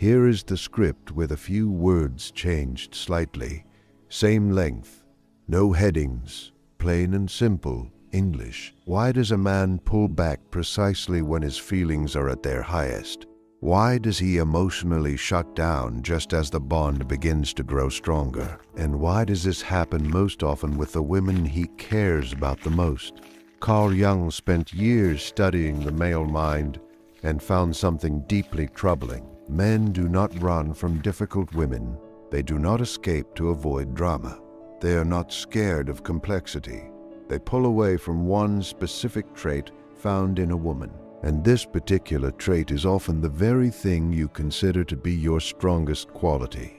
Here is the script with a few words changed slightly. Same length, no headings, plain and simple English. Why does a man pull back precisely when his feelings are at their highest? Why does he emotionally shut down just as the bond begins to grow stronger? And why does this happen most often with the women he cares about the most? Carl Jung spent years studying the male mind and found something deeply troubling. Men do not run from difficult women. They do not escape to avoid drama. They are not scared of complexity. They pull away from one specific trait found in a woman. And this particular trait is often the very thing you consider to be your strongest quality.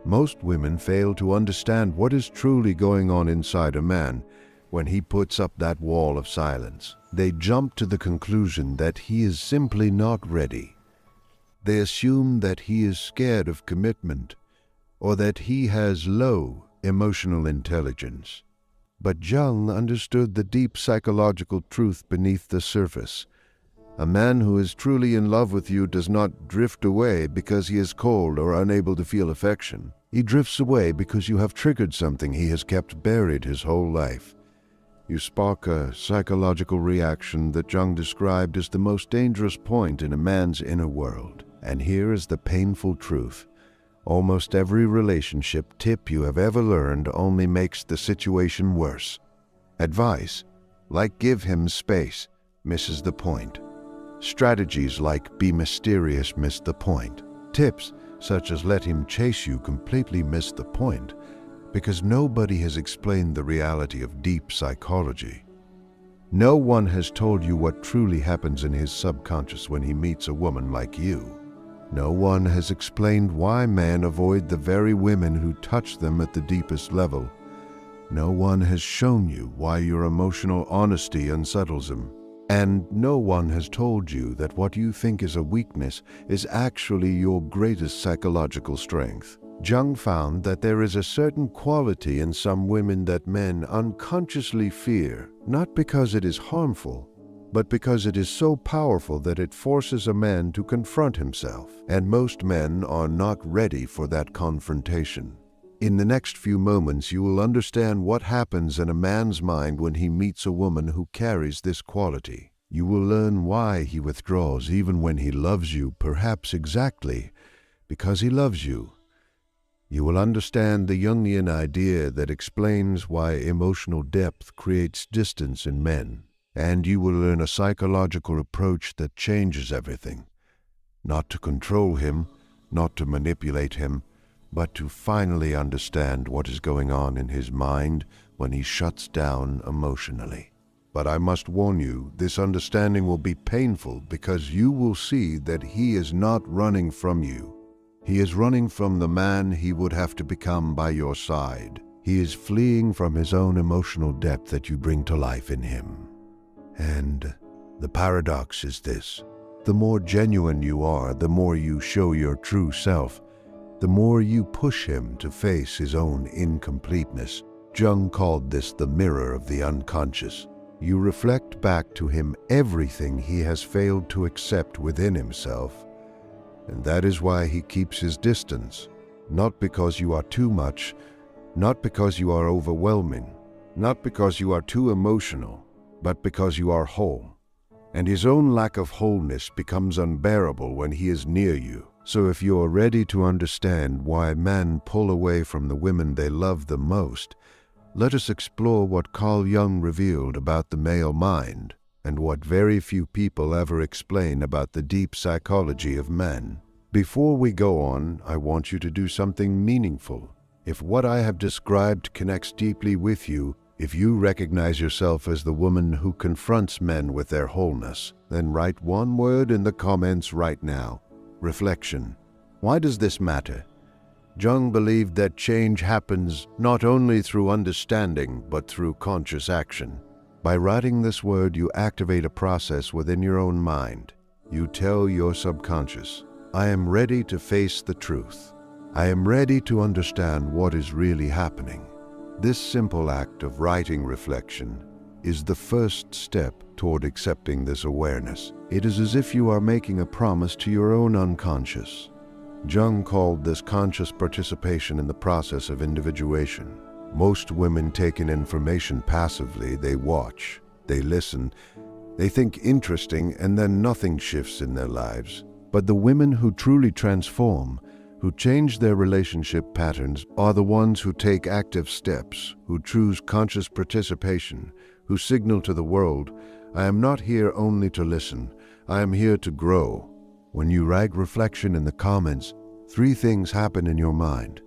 Most women fail to understand what is truly going on inside a man when he puts up that wall of silence. They jump to the conclusion that he is simply not ready. They assume that he is scared of commitment or that he has low emotional intelligence. But Jung understood the deep psychological truth beneath the surface. A man who is truly in love with you does not drift away because he is cold or unable to feel affection. He drifts away because you have triggered something he has kept buried his whole life. You spark a psychological reaction that Jung described as the most dangerous point in a man's inner world. And here is the painful truth. Almost every relationship tip you have ever learned only makes the situation worse. Advice, like give him space, misses the point. Strategies like be mysterious miss the point. Tips such as let him chase you completely miss the point, because nobody has explained the reality of deep psychology. No one has told you what truly happens in his subconscious when he meets a woman like you. No one has explained why men avoid the very women who touch them at the deepest level. No one has shown you why your emotional honesty unsettles him. And no one has told you that what you think is a weakness is actually your greatest psychological strength. Jung found that there is a certain quality in some women that men unconsciously fear, not because it is harmful, but because it is so powerful that it forces a man to confront himself. And most men are not ready for that confrontation. In the next few moments, you will understand what happens in a man's mind when he meets a woman who carries this quality. You will learn why he withdraws even when he loves you, perhaps exactly because he loves you. You will understand the Jungian idea that explains why emotional depth creates distance in men. And you will learn a psychological approach that changes everything. Not to control him, not to manipulate him, but to finally understand what is going on in his mind when he shuts down emotionally. But I must warn you, this understanding will be painful because you will see that he is not running from you. He is running from the man he would have to become by your side. He is fleeing from his own emotional depth that you bring to life in him. And the paradox is this: the more genuine you are, the more you show your true self, the more you push him to face his own incompleteness. Jung called this the mirror of the unconscious. You reflect back to him everything he has failed to accept within himself, and that is why he keeps his distance, not because you are too much, not because you are overwhelming, not because you are too emotional, but because you are whole. And his own lack of wholeness becomes unbearable when he is near you. So if you are ready to understand why men pull away from the women they love the most, let us explore what Carl Jung revealed about the male mind and what very few people ever explain about the deep psychology of men. Before we go on, I want you to do something meaningful. If what I have described connects deeply with you, if you recognize yourself as the woman who confronts men with their wholeness, then write one word in the comments right now: reflection. Why does this matter? Jung believed that change happens not only through understanding, but through conscious action. By writing this word, you activate a process within your own mind. You tell your subconscious, I am ready to face the truth. I am ready to understand what is really happening. This simple act of writing reflection is the first step toward accepting this awareness. It is as if you are making a promise to your own unconscious. Jung called this conscious participation in the process of individuation. Most women take in information passively. They watch, they listen, they think interesting, and then nothing shifts in their lives. But the women who truly transform, who change their relationship patterns, are the ones who take active steps, who choose conscious participation, who signal to the world, "I am not here only to listen, I am here to grow." When you write reflection in the comments, 3 things happen in your mind.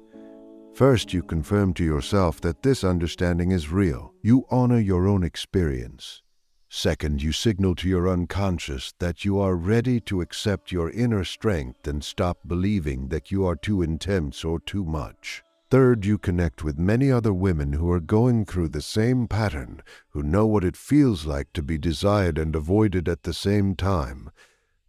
First, you confirm to yourself that this understanding is real. You honor your own experience. Second, you signal to your unconscious that you are ready to accept your inner strength and stop believing that you are too intense or too much. Third, you connect with many other women who are going through the same pattern, who know what it feels like to be desired and avoided at the same time.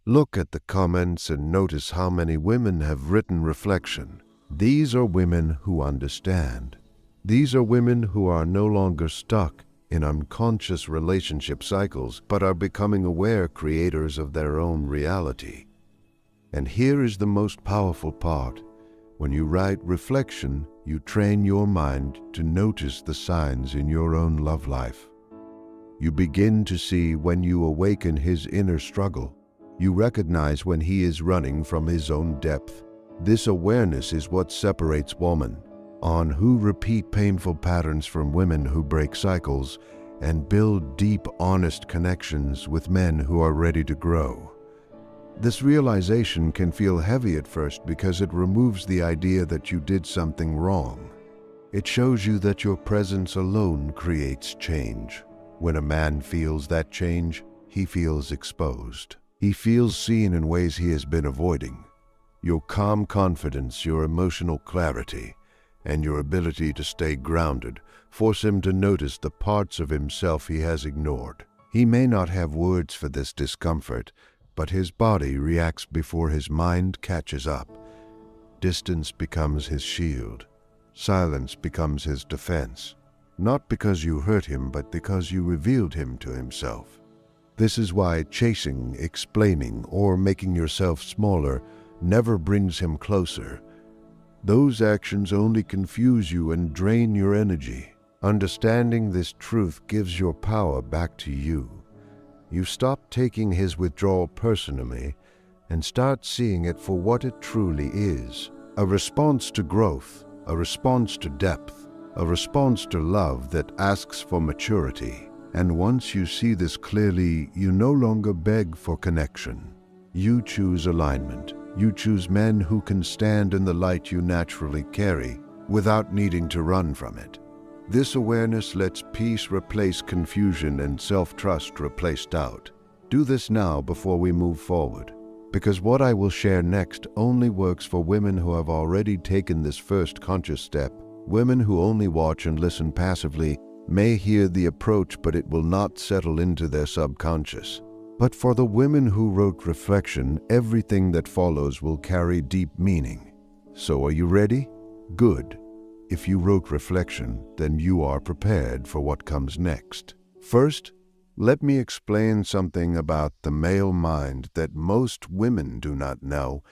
Look at the comments and notice how many women have written reflection. These are women who understand. These are women who are no longer stuck in unconscious relationship cycles, but are becoming aware creators of their own reality. And here is the most powerful part. When you write reflection, you train your mind to notice the signs in your own love life. You begin to see when you awaken his inner struggle. You recognize when he is running from his own depth. This awareness is what separates women on who repeat painful patterns from women who break cycles and build deep, honest connections with men who are ready to grow. This realization can feel heavy at first because it removes the idea that you did something wrong. It shows you that your presence alone creates change. When a man feels that change, he feels exposed. He feels seen in ways he has been avoiding. Your calm confidence, your emotional clarity, and your ability to stay grounded force him to notice the parts of himself he has ignored. He may not have words for this discomfort, but his body reacts before his mind catches up. Distance becomes his shield. Silence becomes his defense. Not because you hurt him, but because you revealed him to himself. This is why chasing, explaining, or making yourself smaller never brings him closer. Those actions only confuse you and drain your energy. Understanding this truth gives your power back to you. You stop taking his withdrawal personally and start seeing it for what it truly is: a response to growth, a response to depth, a response to love that asks for maturity. And once you see this clearly, you no longer beg for connection. You choose alignment. You choose men who can stand in the light you naturally carry without needing to run from it. This awareness lets peace replace confusion and self-trust replace doubt. Do this now before we move forward, because what I will share next only works for women who have already taken this first conscious step. Women who only watch and listen passively may hear the approach, but it will not settle into their subconscious. But for the women who wrote reflection, everything that follows will carry deep meaning. So are you ready? Good. If you wrote reflection, then you are prepared for what comes next. First, let me explain something about the male mind that most women do not know,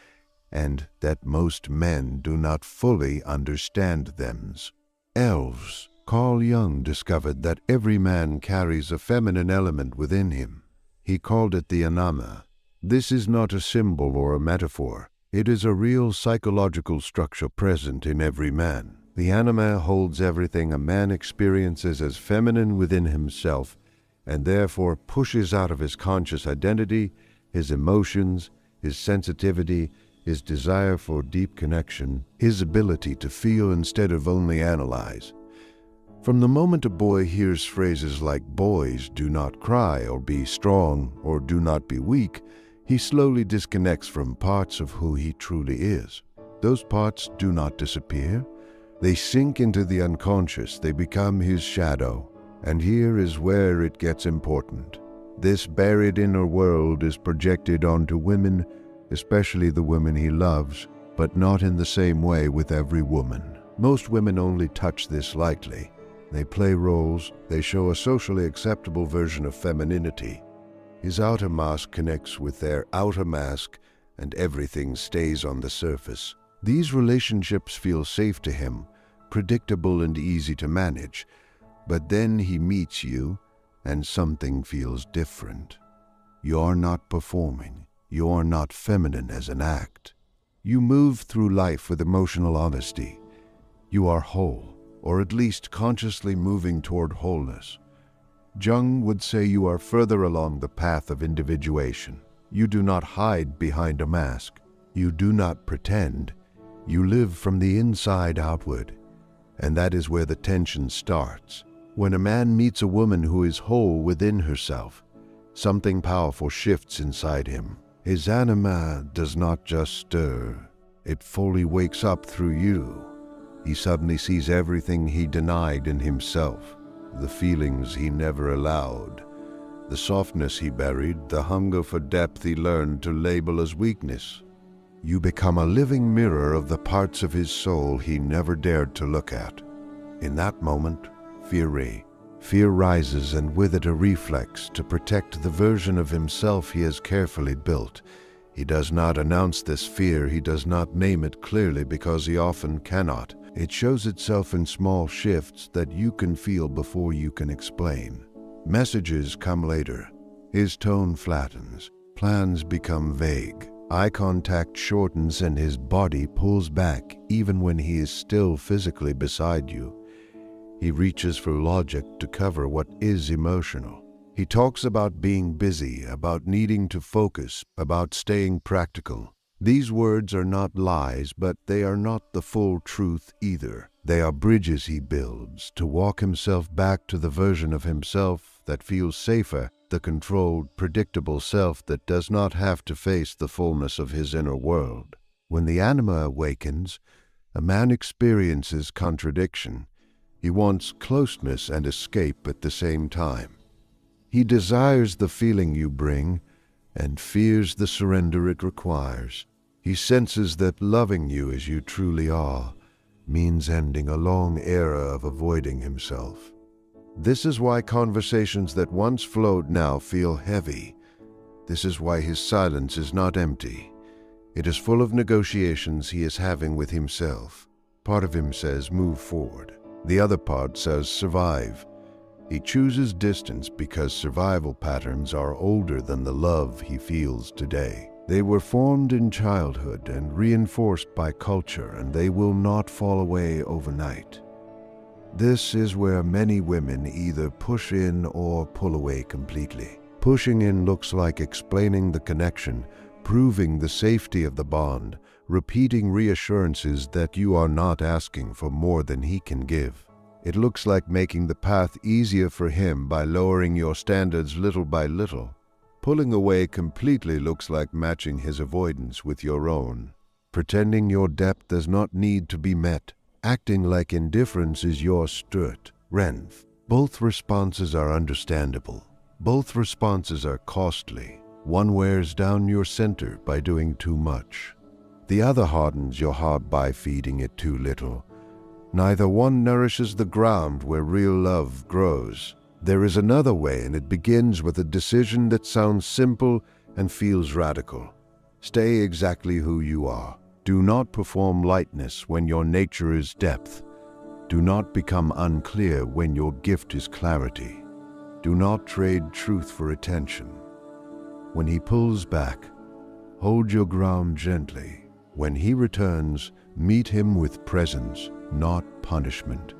and that most men do not fully understand themselves. Carl Jung discovered that every man carries a feminine element within him. He called it the anima. This is not a symbol or a metaphor. It is a real psychological structure present in every man. The anima holds everything a man experiences as feminine within himself, and therefore pushes out of his conscious identity, his emotions, his sensitivity, his desire for deep connection, his ability to feel instead of only analyze. From the moment a boy hears phrases like "boys do not cry" or "be strong" or "do not be weak," he slowly disconnects from parts of who he truly is. Those parts do not disappear. They sink into the unconscious. They become his shadow. And here is where it gets important. This buried inner world is projected onto women, especially the women he loves, but not in the same way with every woman. Most women only touch this lightly. They play roles. They show a socially acceptable version of femininity. His outer mask connects with their outer mask, and everything stays on the surface. These relationships feel safe to him, predictable and easy to manage, but then he meets you and something feels different. You're not performing. You're not feminine as an act. You move through life with emotional honesty. You are whole, or at least consciously moving toward wholeness. Jung would say you are further along the path of individuation. You do not hide behind a mask. You do not pretend. You live from the inside outward. And that is where the tension starts. When a man meets a woman who is whole within herself, something powerful shifts inside him. His anima does not just stir. It fully wakes up through you. He suddenly sees everything he denied in himself, the feelings he never allowed, the softness he buried, the hunger for depth he learned to label as weakness. You become a living mirror of the parts of his soul he never dared to look at. In that moment, fear rises, and with it a reflex to protect the version of himself he has carefully built. He does not announce this fear, he does not name it clearly because he often cannot. It shows itself in small shifts that you can feel before you can explain. Messages come later. His tone flattens. Plans become vague. Eye contact shortens and his body pulls back even when he is still physically beside you. He reaches for logic to cover what is emotional. He talks about being busy, about needing to focus, about staying practical. These words are not lies, but they are not the full truth either. They are bridges he builds to walk himself back to the version of himself that feels safer, the controlled, predictable self that does not have to face the fullness of his inner world. When the anima awakens, a man experiences contradiction. He wants closeness and escape at the same time. He desires the feeling you bring and fears the surrender it requires. He senses that loving you as you truly are means ending a long era of avoiding himself. This is why conversations that once flowed now feel heavy. This is why his silence is not empty. It is full of negotiations he is having with himself. Part of him says, move forward. The other part says, survive. He chooses distance because survival patterns are older than the love he feels today. They were formed in childhood and reinforced by culture, and they will not fall away overnight. This is where many women either push in or pull away completely. Pushing in looks like explaining the connection, proving the safety of the bond, repeating reassurances that you are not asking for more than he can give. It looks like making the path easier for him by lowering your standards little by little. Pulling away completely looks like matching his avoidance with your own. Pretending your depth does not need to be met. Acting like indifference is your strength. Both responses are understandable. Both responses are costly. One wears down your center by doing too much. The other hardens your heart by feeding it too little. Neither one nourishes the ground where real love grows. There is another way, and it begins with a decision that sounds simple and feels radical. Stay exactly who you are. Do not perform lightness when your nature is depth. Do not become unclear when your gift is clarity. Do not trade truth for attention. When he pulls back, hold your ground gently. When he returns, meet him with presence, not punishment.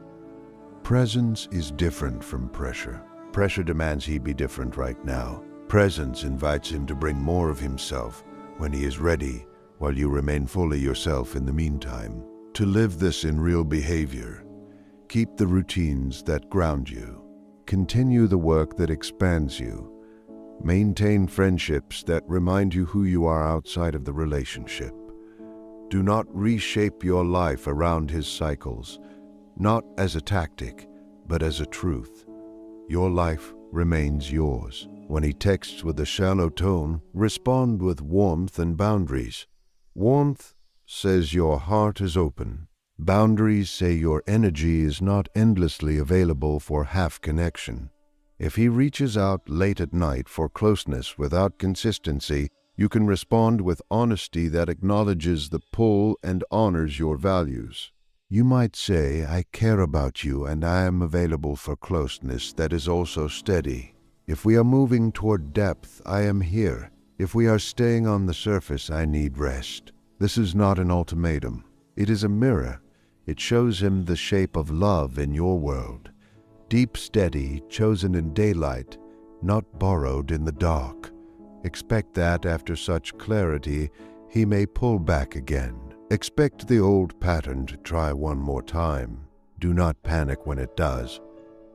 Presence is different from pressure. Pressure demands he be different right now. Presence invites him to bring more of himself when he is ready, while you remain fully yourself in the meantime. To live this in real behavior, keep the routines that ground you. Continue the work that expands you. Maintain friendships that remind you who you are outside of the relationship. Do not reshape your life around his cycles, not as a tactic, but as a truth. Your life remains yours. When he texts with a shallow tone, respond with warmth and boundaries. Warmth says your heart is open. Boundaries say your energy is not endlessly available for half connection. If he reaches out late at night for closeness without consistency, You can respond with honesty that acknowledges the pull and honors your values. You might say, I care about you and I am available for closeness that is also steady. If we are moving toward depth, I am here. If we are staying on the surface, I need rest. This is not an ultimatum. It is a mirror. It shows him the shape of love in your world. Deep, steady, chosen in daylight, not borrowed in the dark. Expect that after such clarity, he may pull back again. Expect the old pattern to try one more time. Do not panic when it does.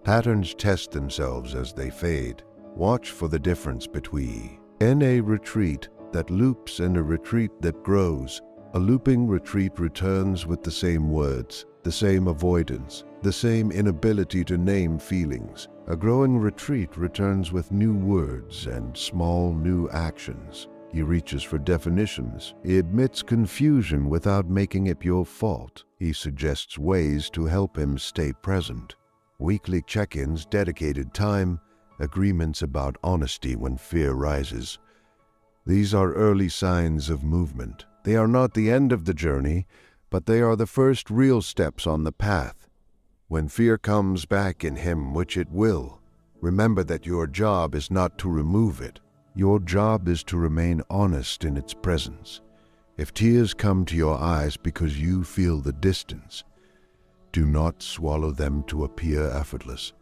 Patterns test themselves as they fade. Watch for the difference between a retreat that loops and a retreat that grows. A looping retreat returns with the same words, the same avoidance, the same inability to name feelings. A growing retreat returns with new words and small new actions. He reaches for definitions. He admits confusion without making it your fault. He suggests ways to help him stay present. Weekly check-ins, dedicated time, agreements about honesty when fear rises. These are early signs of movement. They are not the end of the journey, but they are the first real steps on the path. When fear comes back in him, which it will, remember that your job is not to remove it. Your job is to remain honest in its presence. If tears come to your eyes because you feel the distance, do not swallow them to appear effortless.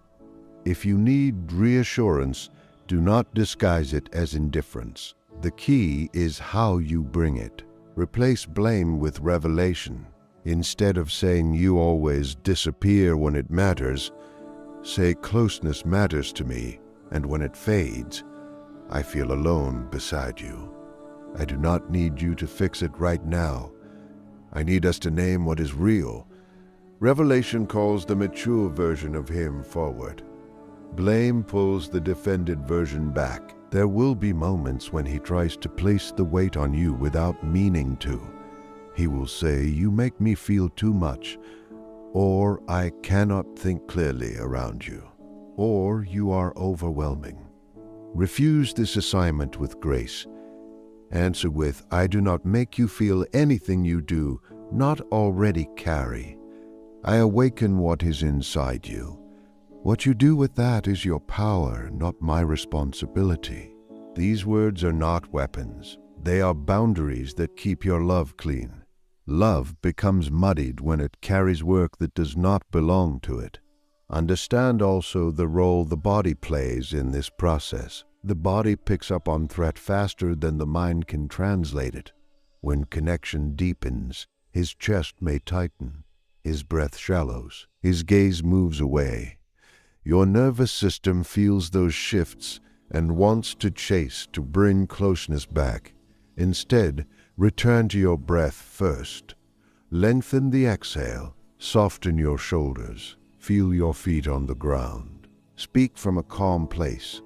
If you need reassurance, do not disguise it as indifference. The key is how you bring it. Replace blame with revelation. Instead of saying you always disappear when it matters, say closeness matters to me, and when it fades, I feel alone beside you. I do not need you to fix it right now. I need us to name what is real. Revelation calls the mature version of him forward. Blame pulls the defended version back. There will be moments when he tries to place the weight on you without meaning to. He will say, you make me feel too much, or I cannot think clearly around you, or you are overwhelming. Refuse this assignment with grace. Answer with, I do not make you feel anything you do not already carry. I awaken what is inside you. What you do with that is your power, not my responsibility. These words are not weapons. They are boundaries that keep your love clean. Love becomes muddied when it carries work that does not belong to it. Understand also the role the body plays in this process. The body picks up on threat faster than the mind can translate it. When connection deepens, his chest may tighten, his breath shallows, his gaze moves away. Your nervous system feels those shifts and wants to chase to bring closeness back. Instead, return to your breath first. Lengthen the exhale, soften your shoulders, feel your feet on the ground. Speak from a calm place.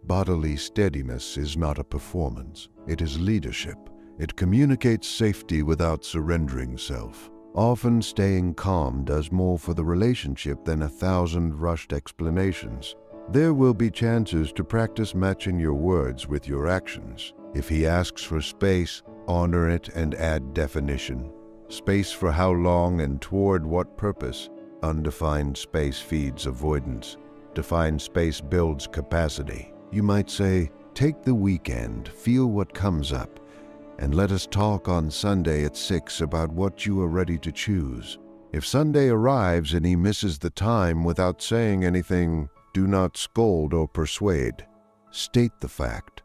Bodily steadiness is not a performance, it is leadership. It communicates safety without surrendering self. Often staying calm does more for the relationship than 1,000 rushed explanations. There will be chances to practice matching your words with your actions. If he asks for space, honor it and add definition. Space for how long and toward what purpose. Undefined space feeds avoidance. Defined space builds capacity. You might say, take the weekend, feel what comes up, and let us talk on Sunday at 6 about what you are ready to choose. If Sunday arrives and he misses the time without saying anything, do not scold or persuade. State the fact.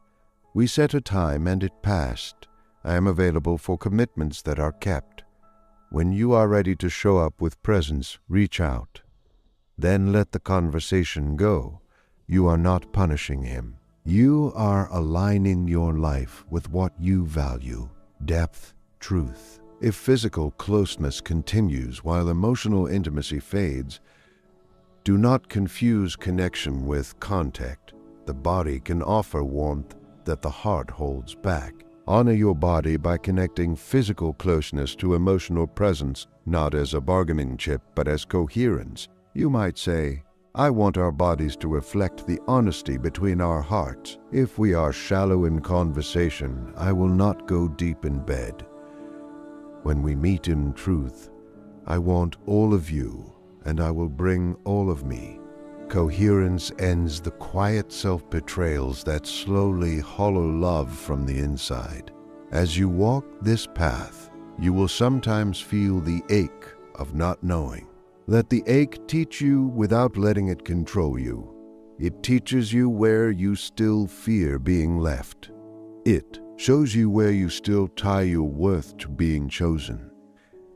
We set a time and it passed. I am available for commitments that are kept. When you are ready to show up with presence, reach out. Then let the conversation go. You are not punishing him. You are aligning your life with what you value, depth, truth. If physical closeness continues while emotional intimacy fades, do not confuse connection with contact. The body can offer warmth that the heart holds back. Honor your body by connecting physical closeness to emotional presence, not as a bargaining chip, but as coherence. You might say, I want our bodies to reflect the honesty between our hearts. If we are shallow in conversation, I will not go deep in bed. When we meet in truth, I want all of you, and I will bring all of me. Coherence ends the quiet self-betrayals that slowly hollow love from the inside. As you walk this path, you will sometimes feel the ache of not knowing. Let the ache teach you without letting it control you. It teaches you where you still fear being left. It shows you where you still tie your worth to being chosen.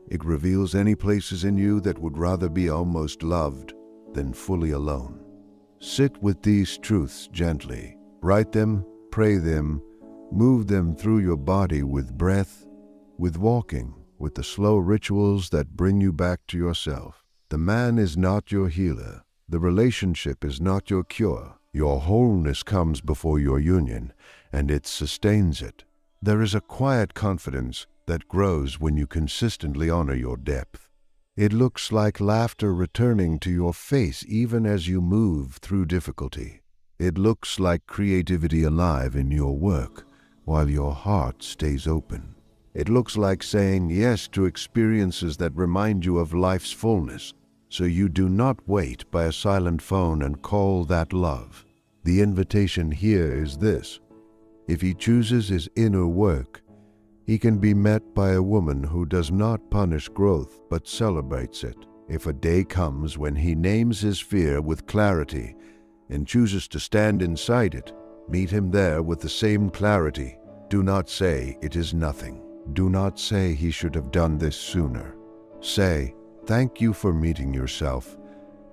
It reveals any places in you that would rather be almost loved than fully alone. Sit with these truths gently. Write them, pray them, move them through your body with breath, with walking, with the slow rituals that bring you back to yourself. The man is not your healer. The relationship is not your cure. Your wholeness comes before your union, and it sustains it. There is a quiet confidence that grows when you consistently honor your depth. It looks like laughter returning to your face even as you move through difficulty. It looks like creativity alive in your work while your heart stays open. It looks like saying yes to experiences that remind you of life's fullness, so you do not wait by a silent phone and call that love. The invitation here is this: if he chooses his inner work, he can be met by a woman who does not punish growth but celebrates it. If a day comes when he names his fear with clarity and chooses to stand inside it, meet him there with the same clarity. Do not say it is nothing. Do not say he should have done this sooner. Say, thank you for meeting yourself.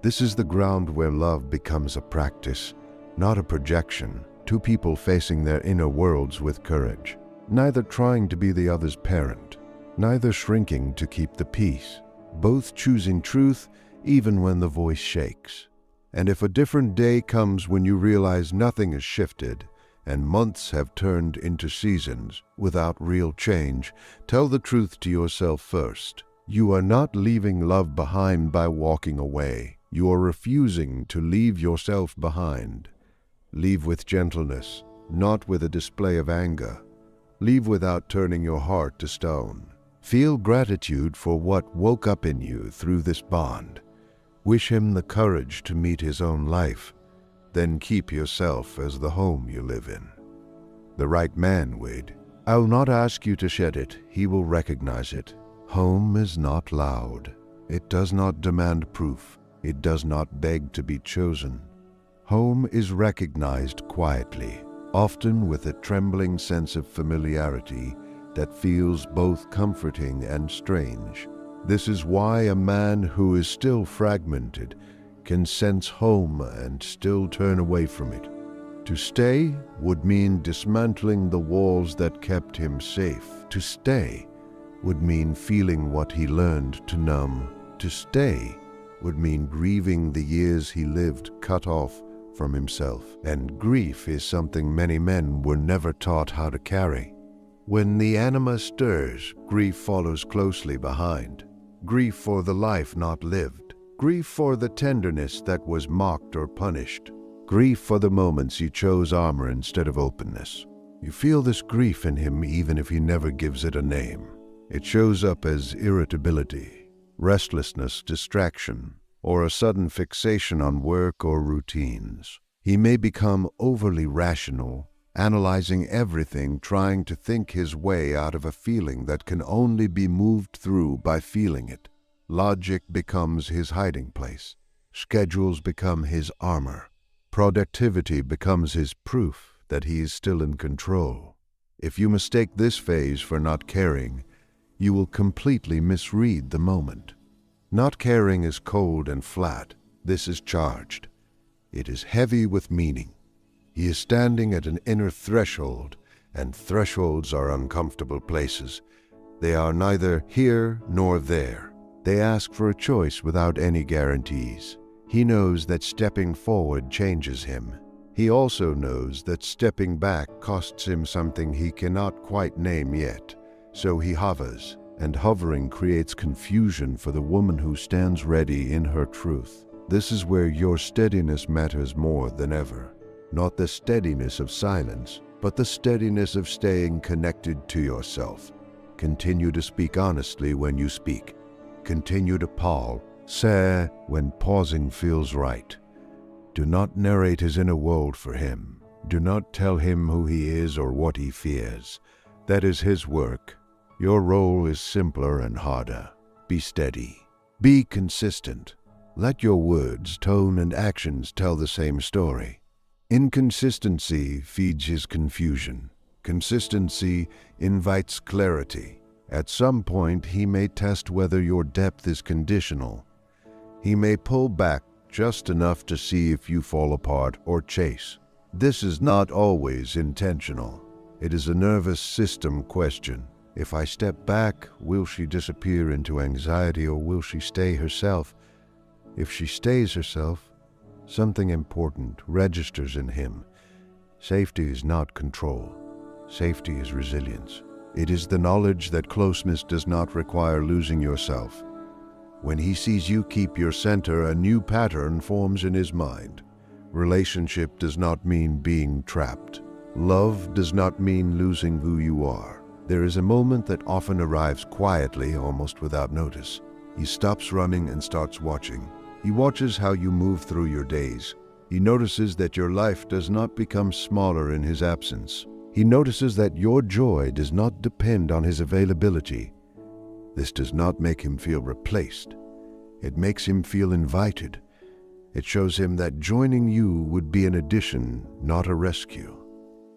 This is the ground where love becomes a practice, not a projection. Two people facing their inner worlds with courage. Neither trying to be the other's parent, neither shrinking to keep the peace, both choosing truth even when the voice shakes. And if a different day comes when you realize nothing has shifted and months have turned into seasons without real change, tell the truth to yourself first. You are not leaving love behind by walking away. You are refusing to leave yourself behind. Leave with gentleness, not with a display of anger. Leave without turning your heart to stone. Feel gratitude for what woke up in you through this bond. Wish him the courage to meet his own life. Then keep yourself as the home you live in. The right man, Wade. I'll not ask you to shed it. He will recognize it. Home is not loud. It does not demand proof. It does not beg to be chosen. Home is recognized quietly, often with a trembling sense of familiarity that feels both comforting and strange. This is why a man who is still fragmented can sense home and still turn away from it. To stay would mean dismantling the walls that kept him safe. To stay would mean feeling what he learned to numb. To stay would mean grieving the years he lived cut off from himself. And grief is something many men were never taught how to carry. When the anima stirs, grief follows closely behind. Grief for the life not lived. Grief for the tenderness that was mocked or punished. Grief for the moments he chose armor instead of openness. You feel this grief in him even if he never gives it a name. It shows up as irritability, restlessness, distraction, or a sudden fixation on work or routines. He may become overly rational, analyzing everything, trying to think his way out of a feeling that can only be moved through by feeling it. Logic becomes his hiding place. Schedules become his armor. Productivity becomes his proof that he is still in control. If you mistake this phase for not caring, you will completely misread the moment. Not caring is cold and flat. This is charged. It is heavy with meaning. He is standing at an inner threshold, and thresholds are uncomfortable places. They are neither here nor there. They ask for a choice without any guarantees. He knows that stepping forward changes him. He also knows that stepping back costs him something he cannot quite name yet. So he hovers, and hovering creates confusion for the woman who stands ready in her truth. This is where your steadiness matters more than ever. Not the steadiness of silence, but the steadiness of staying connected to yourself. Continue to speak honestly when you speak. Continue to say when pausing feels right. Do not narrate his inner world for him. Do not tell him who he is or what he fears. That is his work. Your role is simpler and harder. Be steady. Be consistent. Let your words, tone, and actions tell the same story. Inconsistency feeds his confusion. Consistency invites clarity. At some point, he may test whether your depth is conditional. He may pull back just enough to see if you fall apart or chase. This is not always intentional. It is a nervous system question. If I step back, will she disappear into anxiety or will she stay herself? If she stays herself, something important registers in him. Safety is not control. Safety is resilience. It is the knowledge that closeness does not require losing yourself. When he sees you keep your center, a new pattern forms in his mind. Relationship does not mean being trapped. Love does not mean losing who you are. There is a moment that often arrives quietly, almost without notice. He stops running and starts watching. He watches how you move through your days. He notices that your life does not become smaller in his absence. He notices that your joy does not depend on his availability. This does not make him feel replaced. It makes him feel invited. It shows him that joining you would be an addition, not a rescue.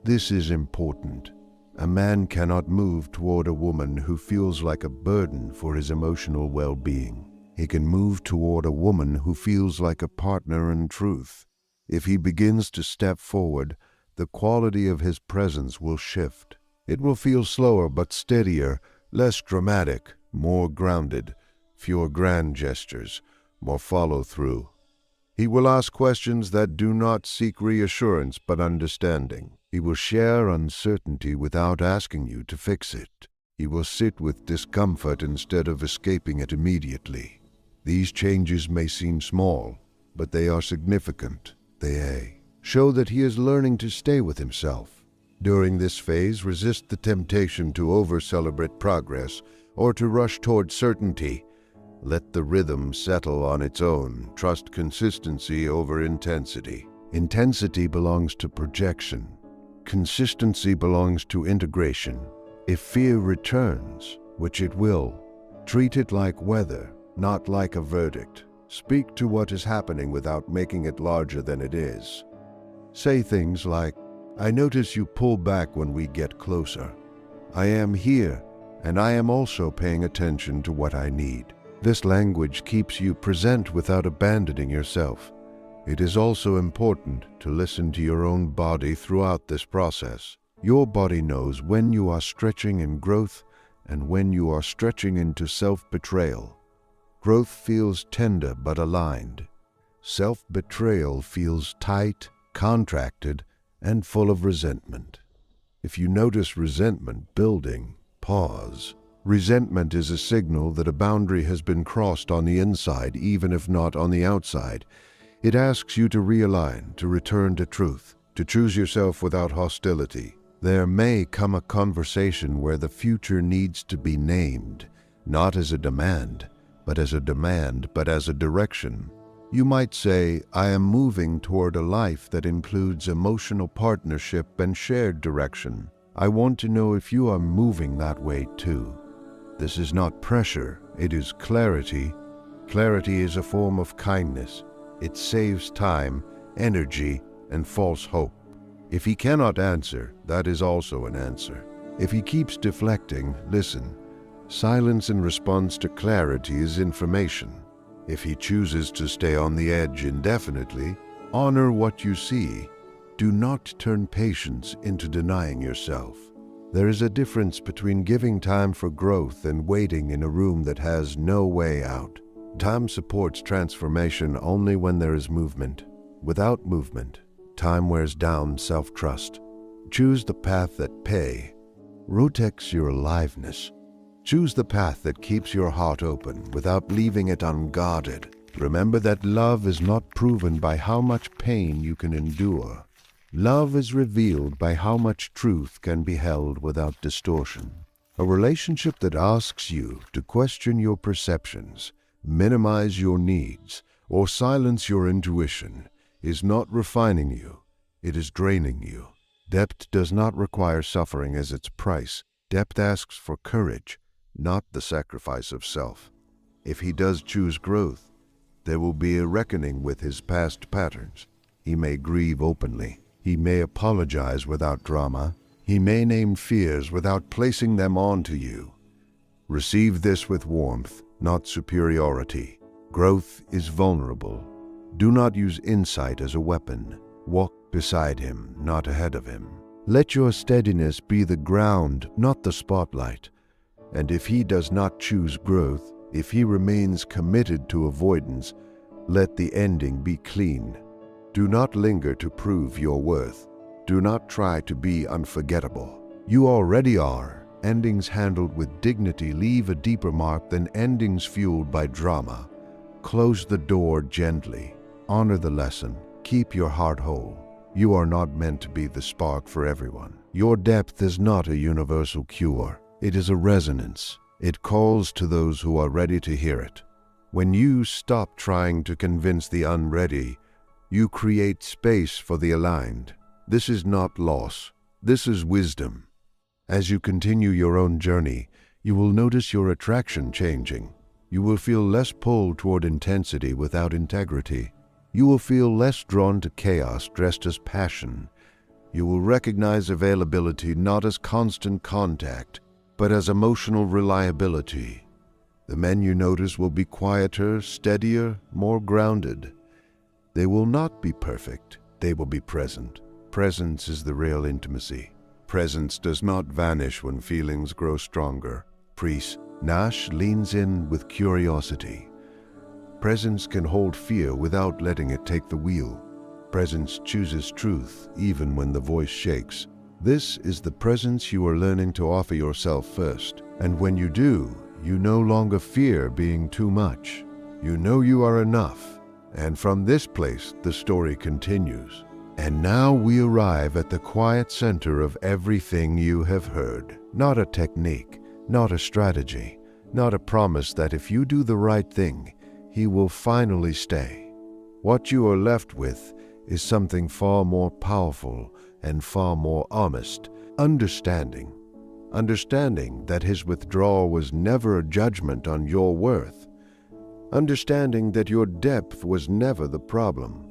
This is important. A man cannot move toward a woman who feels like a burden for his emotional well-being. He can move toward a woman who feels like a partner in truth. If he begins to step forward, the quality of his presence will shift. It will feel slower but steadier, less dramatic, more grounded, fewer grand gestures, more follow-through. He will ask questions that do not seek reassurance but understanding. He will share uncertainty without asking you to fix it. He will sit with discomfort instead of escaping it immediately. These changes may seem small, but they are significant. They show that he is learning to stay with himself. During this phase, resist the temptation to over-celebrate progress or to rush toward certainty. Let the rhythm settle on its own. Trust consistency over intensity. Intensity belongs to projection. Consistency belongs to integration. If fear returns, which it will, treat it like weather, not like a verdict. Speak to what is happening without making it larger than it is. Say things like, "I notice you pull back when we get closer. I am here, and I am also paying attention to what I need." This language keeps you present without abandoning yourself. It is also important to listen to your own body throughout this process. Your body knows when you are stretching in growth and when you are stretching into self-betrayal. Growth feels tender but aligned. Self-betrayal feels tight, contracted, and full of resentment. If you notice resentment building, pause. Resentment is a signal that a boundary has been crossed on the inside, even if not on the outside. It asks you to realign, to return to truth, to choose yourself without hostility. There may come a conversation where the future needs to be named, not as a demand, but as a direction. You might say, "I am moving toward a life that includes emotional partnership and shared direction. I want to know if you are moving that way too." This is not pressure, it is clarity. Clarity is a form of kindness. It saves time, energy, and false hope. If he cannot answer, that is also an answer. If he keeps deflecting, listen. Silence in response to clarity is information. If he chooses to stay on the edge indefinitely, honor what you see. Do not turn patience into denying yourself. There is a difference between giving time for growth and waiting in a room that has no way out. Time supports transformation only when there is movement. Without movement, time wears down self-trust. Choose the path that protects your aliveness. Choose the path that keeps your heart open without leaving it unguarded. Remember that love is not proven by how much pain you can endure. Love is revealed by how much truth can be held without distortion. A relationship that asks you to question your perceptions, minimize your needs, or silence your intuition is not refining you, it is draining you. Depth does not require suffering as its price. Depth asks for courage, not the sacrifice of self. If he does choose growth, there will be a reckoning with his past patterns. He may grieve openly. He may apologize without drama. He may name fears without placing them onto you. Receive this with warmth, not superiority. Growth is vulnerable. Do not use insight as a weapon. Walk beside him, not ahead of him. Let your steadiness be the ground, not the spotlight. And if he does not choose growth, if he remains committed to avoidance, let the ending be clean. Do not linger to prove your worth. Do not try to be unforgettable. You already are. Endings handled with dignity leave a deeper mark than endings fueled by drama. Close the door gently. Honor the lesson. Keep your heart whole. You are not meant to be the spark for everyone. Your depth is not a universal cure. It is a resonance. It calls to those who are ready to hear it. When you stop trying to convince the unready, you create space for the aligned. This is not loss. This is wisdom. As you continue your own journey, you will notice your attraction changing. You will feel less pulled toward intensity without integrity. You will feel less drawn to chaos dressed as passion. You will recognize availability not as constant contact, but as emotional reliability. The men you notice will be quieter, steadier, more grounded. They will not be perfect. They will be present. Presence is the real intimacy. Presence does not vanish when feelings grow stronger. Priest Nash leans in with curiosity. Presence can hold fear without letting it take the wheel. Presence chooses truth even when the voice shakes. This is the presence you are learning to offer yourself first. And when you do, you no longer fear being too much. You know you are enough. And from this place, the story continues. And now we arrive at the quiet center of everything you have heard. Not a technique, not a strategy, not a promise that if you do the right thing, he will finally stay. What you are left with is something far more powerful and far more honest. Understanding. Understanding that his withdrawal was never a judgment on your worth. Understanding that your depth was never the problem.